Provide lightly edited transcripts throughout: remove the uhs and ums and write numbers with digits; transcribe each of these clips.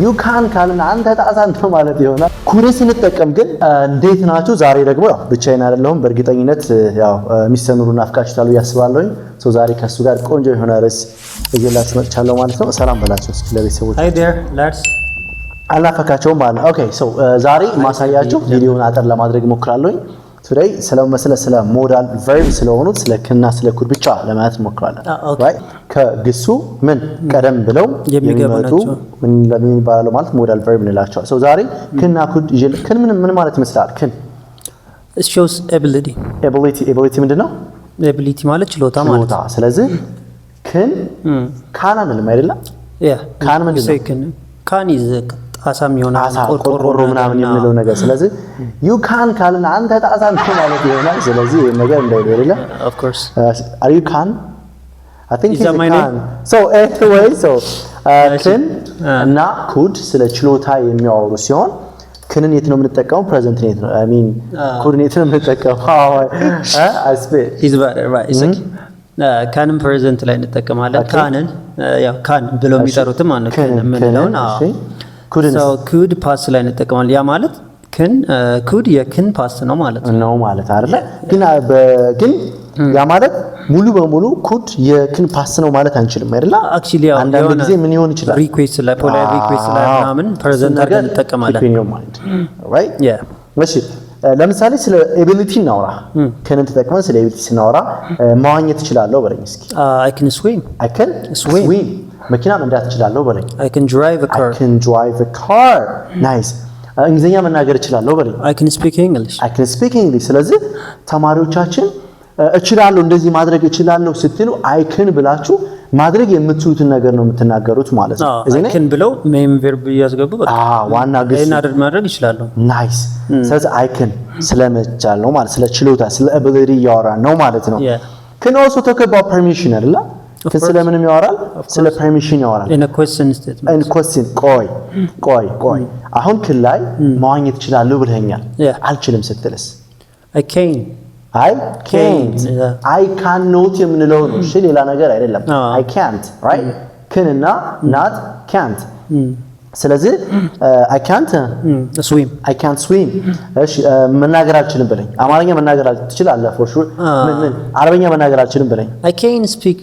you can ካልን አንተ ጣሳን ነው ማለት ይሆናል። ኩድ ስንጠቀም ግን እንዴት ናችሁ? ዛሬ ደግሞ ያው ብቻዬን አይደለሁም በእርግጠኝነት ያው ሚስተምሩ ናፍቃችኋል ያስባለሁኝ። ሶ ዛሬ ከሱ ጋር ቆንጆ የሆነ ርዕስ እየላችሁ መጥቻለሁ ማለት ነው። ሰላም በላችሁ እስኪ ለቤተሰቦች። Hi there lads አላፈካቸውም ማለት ኦኬ። ሶ ዛሬ ማሳያችሁ ቪዲዮውን አጠር ለማድረግ ሞክራለሁኝ። ቱዴይ ስለ ሞዳል ቨርብ ስለሆኑት ስለ ክና ስለ ኩድ ብቻ ለማየት ሞክራለን። ራይት ከግሱ ምን ቀደም ብለው የሚመጡ ምን ለሚባሉ ማለት ሞዳል ቨርብ እንላቸዋለን። ሶ ዛሬ ክና ኩድ ክን ምን ማለት ይመስላል? ክን it shows ability ምንድነው? ability ማለት ችሎታ ማለት ነው። ስለዚህ ክን ካን አንልም አይደለም? ካን ምንድነው? ካን ይዘክ ጣሳም ይሆናል ቆርቆሮ ምናምን የምንለው ነገር። ስለዚህ you can ካልን አንተ ጣሳም ማለት ይሆናል። ስለዚህ ይሄ ነገር እንዳይደለ of course are you can I think he's a can. So anyway ክን እና ኩድ ስለ ችሎታ የሚያወሩ ሲሆን ክንን የት ነው የምንጠቀመው? ፕሬዘንት ኔት ነው I mean ኩድን የት ነው የምንጠቀመው? I speak he's better right it's okay ካንን ፕሬዘንት ላይ እንጠቀማለን። ካንን ያው ካን ብለው የሚጠሩት ማለት ነው የምንለውን ኩድ ፓስ ላይ እንጠቀማለን። ያ ማለት ክን ኩድ የክን ፓስ ነው ማለት ነው ማለት አይደለ? ግን ያ ማለት ሙሉ በሙሉ ኩድ የክን ፓስ ነው ማለት አንችልም አይደለ? አክቹሊ አንዳንድ ጊዜ ምን ይሆን ይችላል? ሪኩዌስት ላይ ፖላር ሪኩዌስት ላይ ምናምን ፕሬዘንት አድርገን እንጠቀማለን። right እሺ ለምሳሌ ስለ ኤቢሊቲ እናውራ። ክንን ተጠቅመን ስለ ኤቢሊቲ ስናወራ መዋኘት እችላለሁ በለኝ እስኪ። I can swim መኪና መንዳት እችላለሁ በለኝ። I can drive a car nice እንግሊዝኛ መናገር እችላለሁ በለኝ። I can speak English ስለዚህ ተማሪዎቻችን እችላለሁ እንደዚህ ማድረግ እችላለሁ ስትሉ I can ብላችሁ ማድረግ የምትችሉትን ነገር ነው የምትናገሩት ማለት ነው። I can ብለው ሜን ቨርብ ያስገቡ በቃ ዋና ግስ ማድረግ ይችላል። ናይስ ስለዚህ I can ስለመቻል ነው ማለት ስለ ችሎታ ስለ ability ያወራን ነው ማለት ነው። can also talk about permission አይደል? ግን ስለምንም ያወራል? ስለ permission ያወራል in a question statement in question ቆይ አሁን ክን ላይ መዋኘት እችላለሁ ብለኸኛል። አልችልም ስትልስ? I can't I cannot የምንለው ነው። እሺ ሌላ ነገር አይደለም። I can't right can እና not can't ስለዚህ I can't swim እሺ መናገር አልችልም ብለኝ። አማርኛ መናገር ትችላለህ for sure ምን አረበኛ መናገር አልችልም ብለኝ። I can't speak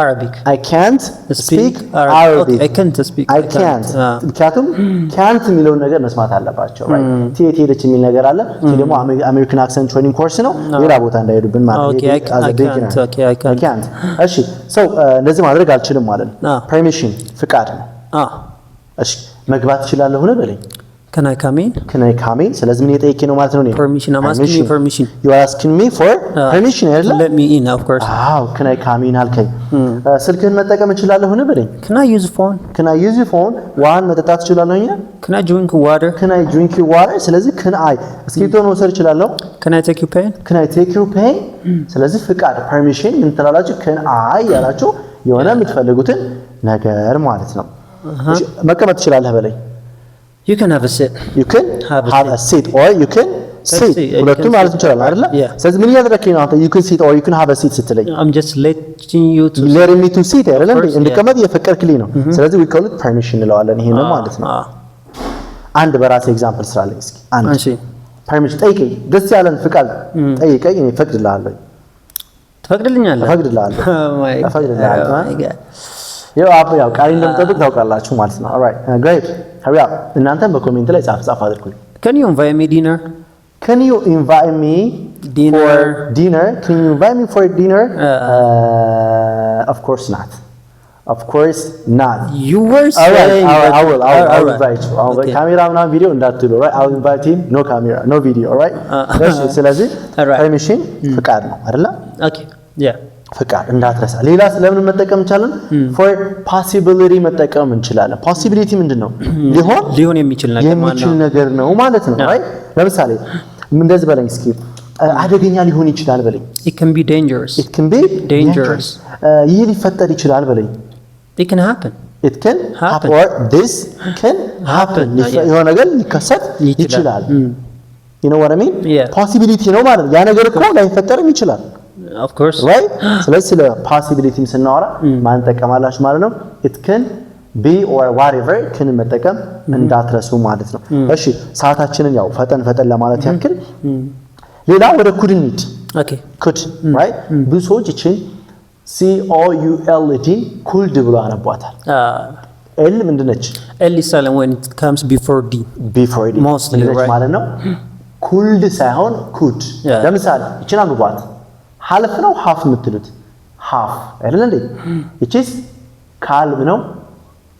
Arabic I can't speak Arabic I can't speak ምክንያቱም can't የሚለውን ነገር መስማት አለባቸው right ቲኤት ሄደች የሚል ነገር አለ። ይሄ ደግሞ አሜሪካን አክሰንት ትሬኒንግ ኮርስ ነው። ሌላ ቦታ እንዳይሄዱብን ማለት ነው። I can't እሺ እንደዚህ ማድረግ አልችልም ማለት ነው። permission ፍቃድ ነው። እሺ መግባት እችላለሁ ነው በለኝ። Can I come in ስለዚህ ምን እየጠየቀኝ ነው ማለት ነው? permission I'm asking you permission you are asking me for permission አይደል? let me in of course can I come in አልከኝ። ስልክህን መጠቀም እችላለሁ ነው በለኝ። can I use phone ዋን መጠጣት እችላለሁ ነው? can I drink water ስለዚህ can I እስኪቶን መውሰድ እችላለሁ? can I take your pen ስለዚህ ፍቃድ permission ምን ትላላችሁ? can I ያላችሁ የሆነ የምትፈልጉትን ነገር ማለት ነው። መቀመጥ እችላለሁ በለኝ። You can have a seat or you can sit ሁለቱም ማለት እንችላለን አይደል? ስለዚህ ምን እያደረከኝ ነው አንተ? you can sit or you can have a seat ስትለኝ I'm just letting me to sit አይደል? እንድቀመጥ እየፈቀድክልኝ ነው። ስለዚህ we call it permission እንለዋለን። ይሄ ነው ማለት ነው። አንድ በራሴ ኤግዛምፕል ስራለኝ እስኪ አንድ permission ጠይቀኝ፣ ደስ ያለን ፍቃድ ጠይቀኝ፣ እኔ እፈቅድልሃለሁ። ትፈቅድልኛለህ? እፈቅድልሃለሁ። ያው ቃል እንደምጠብቅ ታውቃላችሁ ማለት ነው። alright great hurry up እናንተም በኮሜንት ላይ ጻፍ አድርጉልኝ። Can you invite me dinner? Can you invite me for dinner? Of course not. You were saying I will invite you. ካሜራ ምናምን ቪዲዮ እንዳትሉ right I will invite him no camera no video alright ስለዚህ permission ፍቃድ ነው አይደል? okay ፍቃድ እንዳትረሳ። ሌላ ስለምን መጠቀም እንችላለን? for possibility መጠቀም እንችላለን። possibility ምንድነው? ሊሆን የሚችል ነገር ነው ማለት ነው right ለምሳሌ እንደዚህ በለኝ እስኪ አደገኛ ሊሆን ይችላል በለኝ። it can be dangerous ይህ ሊፈጠር ይችላል በለኝ። it can happen or this can happen የሆነ ነገር ሊከሰት ይችላል። you know what I mean possibility ነው ማለት ያ ነገር እኮ ላይፈጠርም ይችላል of course right ስለዚህ ስለ possibility ስናወራ ማን ተቀማላችሁ ማለት ነው? it can ቢ ኦር ዋትኤቨር ክን መጠቀም እንዳትረሱ ማለት ነው። እሺ ሰዓታችንን ያው ፈጠን ለማለት ያክል ሌላ ወደ ኩድ እንሂድ። ኦኬ ኩድ ራይት ብዙ ሰዎች እቺን COULD ኩልድ ብሎ አነቧታል። ኤል ምንድነች? ኤል ይሳለም when it comes before D mostly right ማለት ነው። ኩልድ ሳይሆን ኩድ። ለምሳሌ እቺን አንብቧት። ሀልፍ ነው ሀፍ የምትሉት ሀፍ አይደል እንዴ? እቺስ ካልም ነው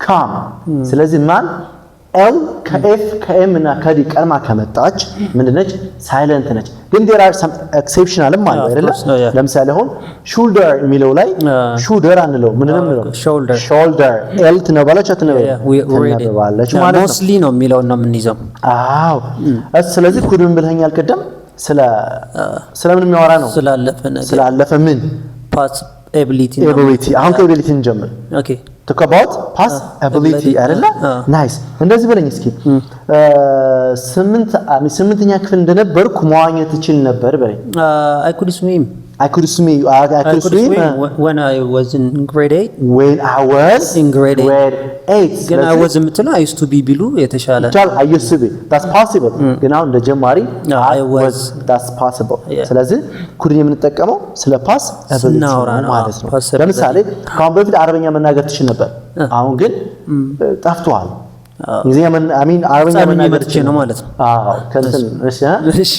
ካም። ስለዚህ ማን ኤል ከኤፍ ከኤም እና ከዲ ቀድማ ከመጣች ምንድነች? ሳይለንት ነች። ግን there are some exceptionalም አለ አይደል? ለምሳሌ አሁን ሾልደር የሚለው ላይ ሾልደር አንለው ምንንም ነው ሾልደር ኤል ትነበለች ትነበለች ማለት ነው። ሞስትሊ ነው የሚለው ነው የምንይዘው። አዎ ስለዚህ ኩድን ብለኛል ቀደም ስለምን የሚያወራ ነው? ስላለፈ ምን past ability አሁን ከኤቢሊቲ እንጀምር። ኦኬ talk about past ability አይደለ? ናይስ እንደዚህ በለኝ እስኪ ስምንተኛ ክፍል እንደነበርኩ መዋኘት እችል ነበር በለኝ። I could swim when I was in grade 8 ግን I was የምትለው I used to be ቢሉ የተሻለ I used to be that's possible ግን አሁን እንደ ጀማሪ I was that's possible ስለዚህ ኩድን የምንጠቀመው ስለ past ability ማለት ነው። ለምሳሌ ካሁን በፊት አረበኛ መናገር ትችል ነበር አሁን ግን ጠፍቷል። አረበኛ መናገር ትችል ነው ማለት ነው። አዎ ከንትን እሺ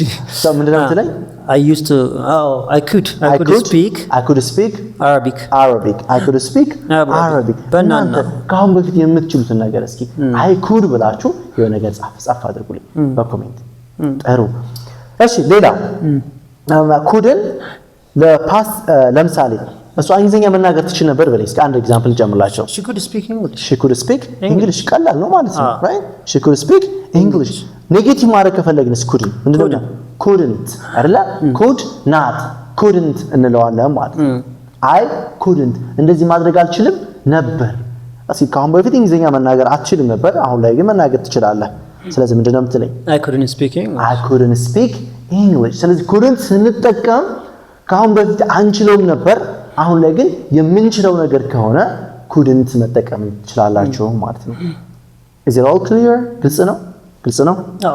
ምንድነው የምትለኝ? I used to I could speak Arabic I could speak Arabic በእናንተ ካሁን በፊት የምትችሉትን ነገር እስኪ I could ብላችሁ የሆነ ነገር ጻፍ አድርጉልኝ በኮሜንት። ጥሩ እሺ ሌላ ኩድን ለፓስ ለምሳሌ እሱ እንግሊዝኛ መናገር ትችል ነበር በለኝ እስኪ አንድ ኤግዛምፕል ጨምርላችሁ። she could speak English ቀላል ነው ማለት ነው right she could speak English ኔጌቲቭ ማድረግ ከፈለግንስ ኩድን ምንድነው? couldn't አይደለ? could not couldn't እንለዋለን ማለት ነው። I couldn't እንደዚህ ማድረግ አልችልም ነበር። እስኪ ካሁን በፊት እንግሊዝኛ መናገር አትችልም ነበር አሁን ላይ ግን መናገር ትችላለህ። ስለዚህ ምንድነው የምትለኝ? I couldn't speak English ስለዚህ couldn't ስንጠቀም ካሁን በፊት አንችለውም ነበር አሁን ላይ ግን የምንችለው ነገር ከሆነ couldn't መጠቀም ትችላላችሁ ማለት ነው። is it all clear? ግልጽ ነው?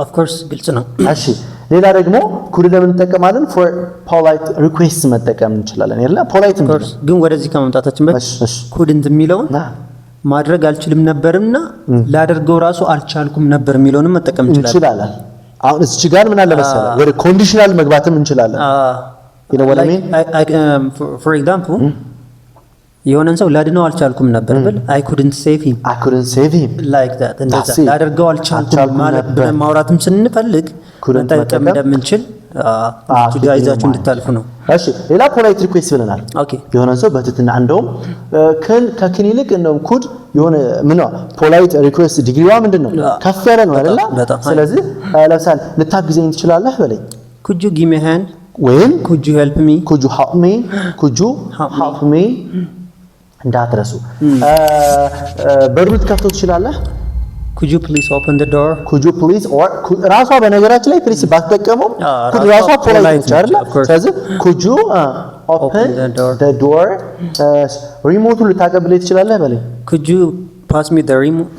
of course ግልጽ ነው። እሺ ሌላ ደግሞ ኩድ ለምን እንጠቀማለን? for polite request መጠቀም እንችላለን አይደል? polite ግን ወደዚህ ከመምጣታችን በፊት couldn't የሚለውን ማድረግ አልችልም ነበርና ላደርገው ራሱ አልቻልኩም ነበር የሚለውንም መጠቀም እንችላለን። አሁን እዚህ ጋር ምን አለ መሰለህ ወደ ኮንዲሽናል መግባትም እንችላለን። you know what I mean? for example የሆነን ሰው ላድነው አልቻልኩም ነበር ብል I couldn't save him like that እንደዛ ላደርገው አልቻልኩም ማለት ማውራትም ስንፈልግ መጠቀም እንደምንችል ይዛችሁ እንድታልፉ ነው። እሺ ሌላ ፖላይት ሪኩዌስት ብለናል። ኦኬ የሆነን ሰው በትህትና እንደውም ከክን ይልቅ እንደውም ኩድ የሆነ ምን ነው ፖላይት ሪኩዌስት ዲግሪዋ ምንድነው ከፍ ያለ ነው አይደል? ስለዚህ ለምሳሌ ልታግዘኝ ትችላለህ በለኝ could you give me a hand ወይም could you help me እንዳትረሱ። በሩን ልትከፍተው ትችላለህ? could you please open the door or ራሷ በነገራችን ላይ ፕሊስ ባትጠቀመው could ራሷ ፖላይት ነው አይደል? ስለዚህ could you open the door ሪሞቱን ልታቀብለኝ ትችላለህ በለኝ could you pass me the remote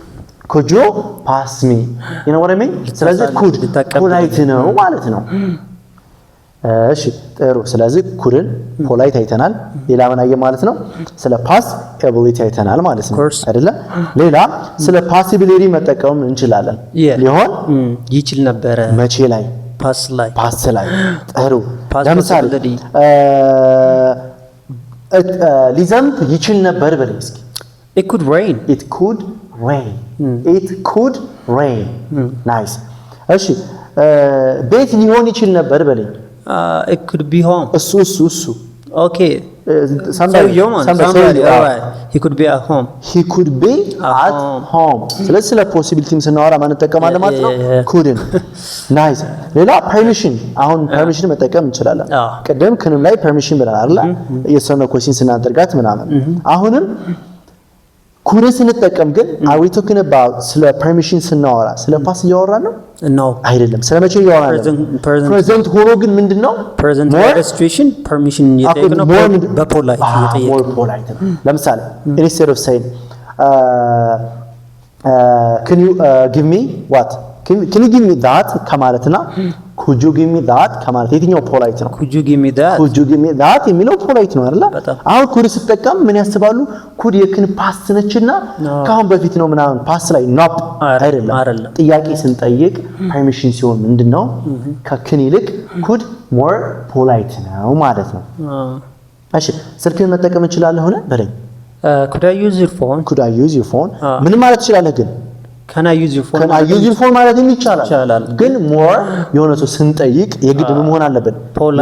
you know what I mean? ስለዚህ could ፖላይት ነው ማለት ነው። እሺ ጥሩ ስለዚህ ኩድን ፖላይት አይተናል። ሌላ ምን አየ ማለት ነው? ስለ ፓስ ኤቢሊቲ አይተናል ማለት ነው አይደለ? ሌላ ስለ ፓሲቢሊቲ መጠቀም እንችላለን። ሊሆን ይችል ነበር መቼ ላይ? ፓስ ላይ ጥሩ ለምሳሌ ሊዘንብ ይችል ነበር በለኝ እስኪ it could rain nice እሺ ቤት ሊሆን ይችል ነበር በለኝ it could be home እሱ okay somebody alright he could be at home ስለዚህ ስለ ፖሲቢሊቲም ስናወራ ማን እንጠቀማለን ማለት ነው? couldn't nice ሌላ permission አሁን permission መጠቀም እንችላለን። ቀደም ክንም ላይ permission ብለናል አይደል? የሰነ ኮሽን ስናደርጋት ምናምን አሁንም ኩድ ስንጠቀም ግን are we talking about ስለ permission ስናወራ ስለ ፓስ እያወራን ነው? no አይደለም። ስለ መቼ እያወራን ነው? present ሆኖ ግን ምንድነው present situation permission እየጠየቅን ነው በፖላይት እየጠየቅን ለምሳሌ instead of saying can you give me what can you give me that ከማለትና could you give me that ከማለት የትኛው ፖላይት ነው? could you give me that የሚለው ፖላይት ነው አይደል? አሁን ኩድ ስትጠቀም ምን ያስባሉ? ኩድ የክን ፓስት ነችና ካሁን በፊት ነው ምናምን ፓስት ላይ ኖፕ አይደለም። ጥያቄ ስንጠይቅ ፐርሚሽን ሲሆን ምንድነው ከክን ይልቅ ኩድ ሞር ፖላይት ነው ማለት ነው። እሺ ስልክህን መጠቀም እንችላለን ሆነ በለኝ። could I use your phone ምን ማለት ትችላለህ ግን can I use your phone ማለት ይቻላል። ግን ሞር የሆነ ሰው ስንጠይቅ የግድ መሆን አለበት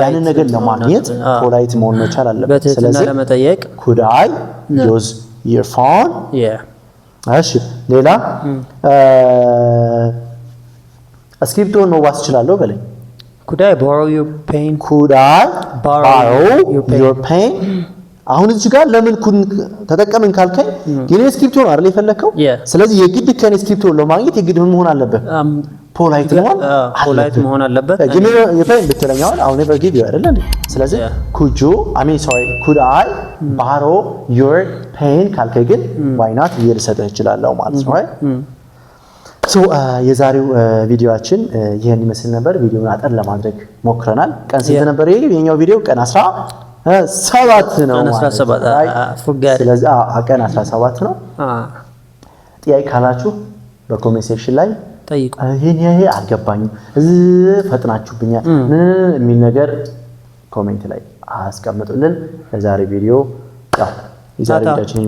ያንን ነገር ለማግኘት ፖላይት መሆን መቻል አለበት። ስለዚህ ለመጠየቅ could I use your phone እሺ ሌላ እስክሪፕቶን መዋስ እችላለሁ በለኝ። could I borrow your pen አሁን እዚህ ጋር ለምን ኩን ተጠቀምን ካልከኝ የኔ ስክሪፕቶ ነው አይደል የፈለከው? ስለዚህ የግድ ከኔ ስክሪፕቶ ለማግኘት የግድ ምን መሆን አለበት? ፖላይት መሆን አለበት። ግን የፈን ብትለኛው አሁን never give you አይደል እንዴ? ስለዚህ could I borrow your pen ካልከኝ ግን why not ልሰጥህ እችላለሁ ማለት ነው። ሶ የዛሬው ቪዲዮአችን ይሄን ይመስል ነበር። ቪዲዮውን አጠር ለማድረግ ሞክረናል። ቀን ስንት ነበር የኛው ቪዲዮ? ቀን 17 ነው። ስለዚህ ቀን 17 ነው። ጥያቄ ካላችሁ በኮሜንት ሴክሽን ላይ ጠይቁ። ይሄ አልገባኝም ፈጥናችሁብኛል የሚል ነገር ኮሜንት ላይ አስቀምጡልን። ለዛሬ ቪዲዮ የዛሬ ቪዲዮአችን